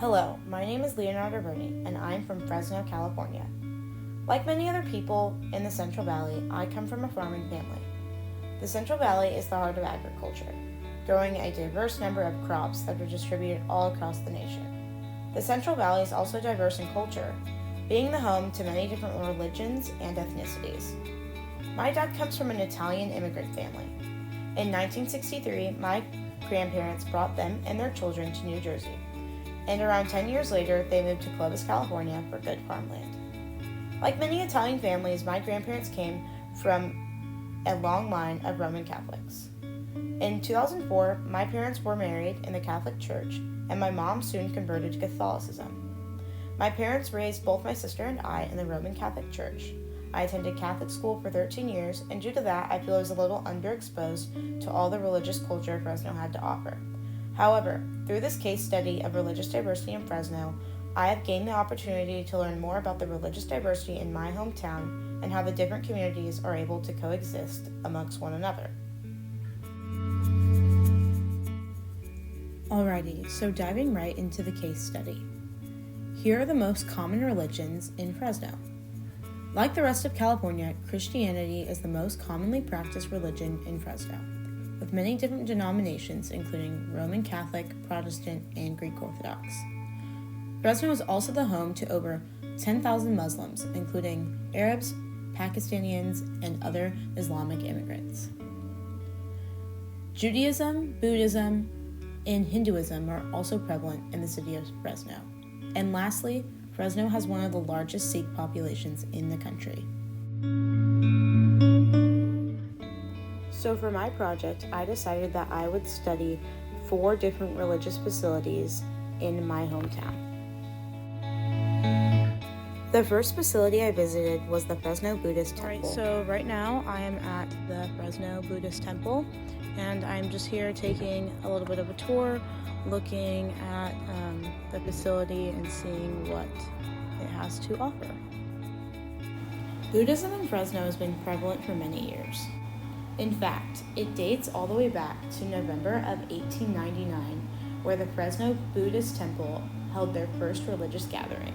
Hello, my name is Leonardo Berni, and I'm from Fresno, California. Like many other people in the Central Valley, I come from a farming family. The Central Valley is the heart of agriculture, growing a diverse number of crops that are distributed all across the nation. The Central Valley is also diverse in culture, being the home to many different religions and ethnicities. My dad comes from an Italian immigrant family. In 1963, my grandparents brought them and their children to New Jersey, and around 10 years later, they moved to Clovis, California for good farmland. Like many Italian families, my grandparents came from a long line of Roman Catholics. In 2004, my parents were married in the Catholic Church, and my mom soon converted to Catholicism. My parents raised both my sister and I in the Roman Catholic Church. I attended Catholic school for 13 years, and due to that, I feel I was a little underexposed to all the religious culture Fresno had to offer. However, through this case study of religious diversity in Fresno, I have gained the opportunity to learn more about the religious diversity in my hometown and how the different communities are able to coexist amongst one another. Alrighty, so diving right into the case study. Here are the most common religions in Fresno. Like the rest of California, Christianity is the most commonly practiced religion in Fresno, with many different denominations including Roman Catholic, Protestant, and Greek Orthodox. Fresno is also the home to over 10,000 Muslims, including Arabs, Pakistanians, and other Islamic immigrants. Judaism, Buddhism, and Hinduism are also prevalent in the city of Fresno. And lastly, Fresno has one of the largest Sikh populations in the country. So for my project, I decided that I would study 4 different religious facilities in my hometown. The first facility I visited was the Fresno Buddhist Temple. Alright, so right now I am at the Fresno Buddhist Temple, and I'm just here taking a little bit of a tour, looking at the facility and seeing what it has to offer. Buddhism in Fresno has been prevalent for many years. In fact, it dates all the way back to November of 1899, where the Fresno Buddhist Temple held their first religious gathering.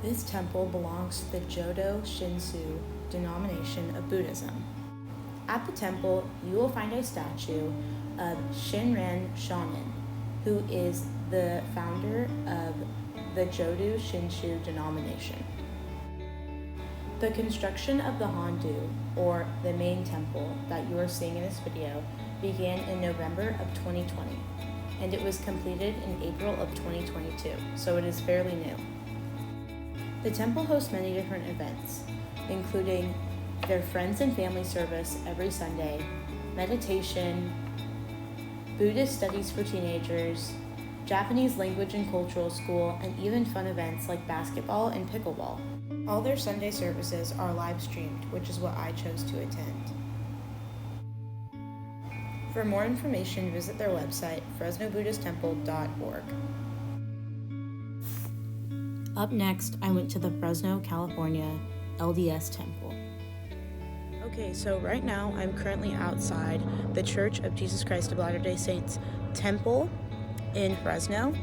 This temple belongs to the Jodo Shinshu denomination of Buddhism. At the temple, you will find a statue of Shinran Shonin, who is the founder of the Jodo Shinshu denomination. The construction of the Handu, or the main temple that you are seeing in this video, began in November of 2020, and it was completed in April of 2022, so it is fairly new. The temple hosts many different events, including their friends and family service every Sunday, meditation, Buddhist studies for teenagers, Japanese language and cultural school, and even fun events like basketball and pickleball. All their Sunday services are live streamed, which is what I chose to attend. For more information, visit their website, fresnobuddhisttemple.org. Up next, I went to the Fresno, California LDS Temple. Okay, so right now I'm currently outside the Church of Jesus Christ of Latter-day Saints Temple in Fresno,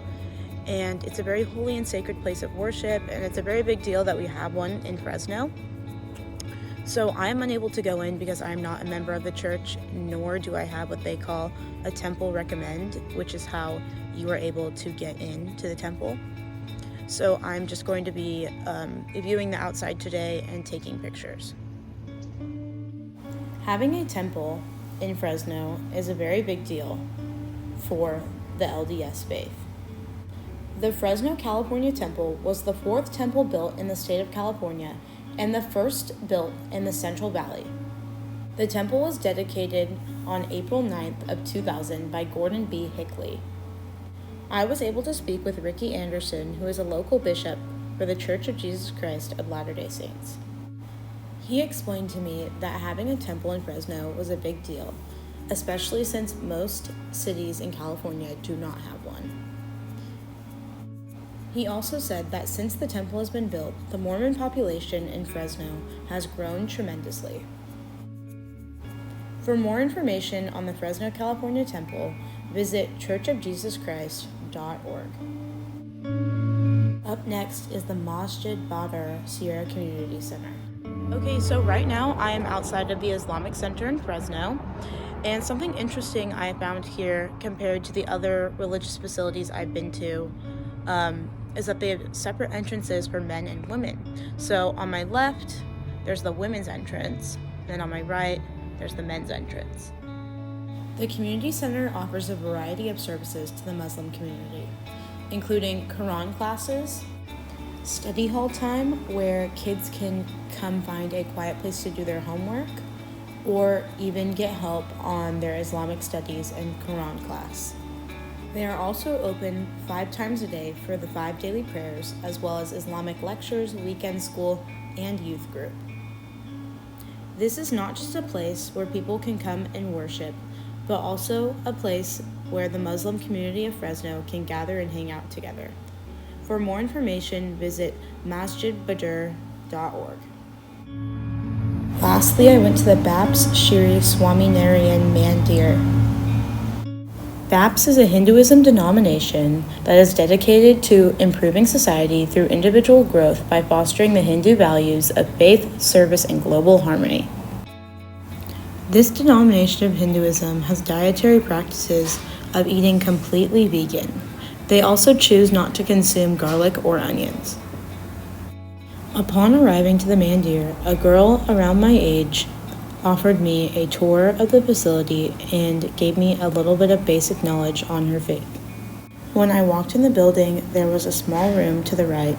and it's a very holy and sacred place of worship, and it's a very big deal that we have one in Fresno. So I'm unable to go in because I'm not a member of the church, nor do I have what they call a temple recommend, which is how you are able to get into the temple. So I'm just going to be viewing the outside today and taking pictures. Having a temple in Fresno is a very big deal for the LDS faith. The Fresno, California Temple was the 4th temple built in the state of California and the first built in the Central Valley. The temple was dedicated on April 9th of 2000 by Gordon B. Hickley. I was able to speak with Ricky Anderson, who is a local bishop for the Church of Jesus Christ of Latter-day Saints. He explained to me that having a temple in Fresno was a big deal, especially since most cities in California do not have one. He also said that since the temple has been built, the Mormon population in Fresno has grown tremendously. For more information on the Fresno, California Temple, visit churchofjesuschrist.org. Up next is the Masjid Badr Sierra Community Center. Okay, so right now I am outside of the Islamic Center in Fresno, and something interesting I found here compared to the other religious facilities I've been to is that they have separate entrances for men and women. So on my left, there's the women's entrance, and then on my right, there's the men's entrance. The community center offers a variety of services to the Muslim community, including Quran classes, study hall time where kids can come find a quiet place to do their homework, or even get help on their Islamic studies and Quran class. They are also open 5 times a day for the 5 daily prayers, as well as Islamic lectures, weekend school, and youth group. This is not just a place where people can come and worship, but also a place where the Muslim community of Fresno can gather and hang out together. For more information, visit masjidbadr.org. Lastly, I went to the Baps Shri Swaminarayan Mandir. Baps is a Hinduism denomination that is dedicated to improving society through individual growth by fostering the Hindu values of faith, service, and global harmony. This denomination of Hinduism has dietary practices of eating completely vegan. They also choose not to consume garlic or onions. Upon arriving to the mandir, a girl around my age offered me a tour of the facility and gave me a little bit of basic knowledge on her faith. When I walked in the building, there was a small room to the right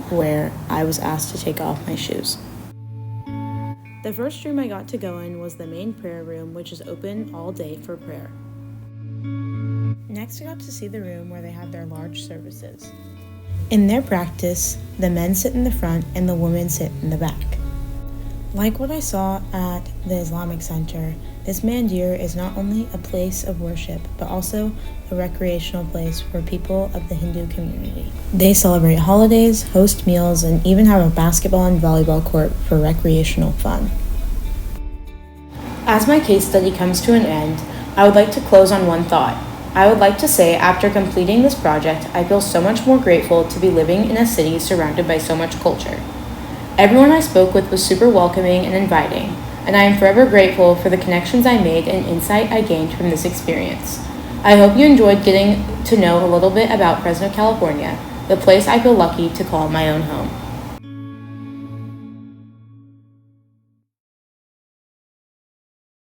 where I was asked to take off my shoes. The first room I got to go in was the main prayer room, which is open all day for prayer. Next, I got to see the room where they have their large services. In their practice, the men sit in the front and the women sit in the back. Like what I saw at the Islamic Center, this mandir is not only a place of worship, but also a recreational place for people of the Hindu community. They celebrate holidays, host meals, and even have a basketball and volleyball court for recreational fun. As my case study comes to an end, I would like to close on one thought. I would like to say after completing this project, I feel so much more grateful to be living in a city surrounded by so much culture. Everyone I spoke with was super welcoming and inviting, and I am forever grateful for the connections I made and insight I gained from this experience. I hope you enjoyed getting to know a little bit about Fresno, California, the place I feel lucky to call my own home.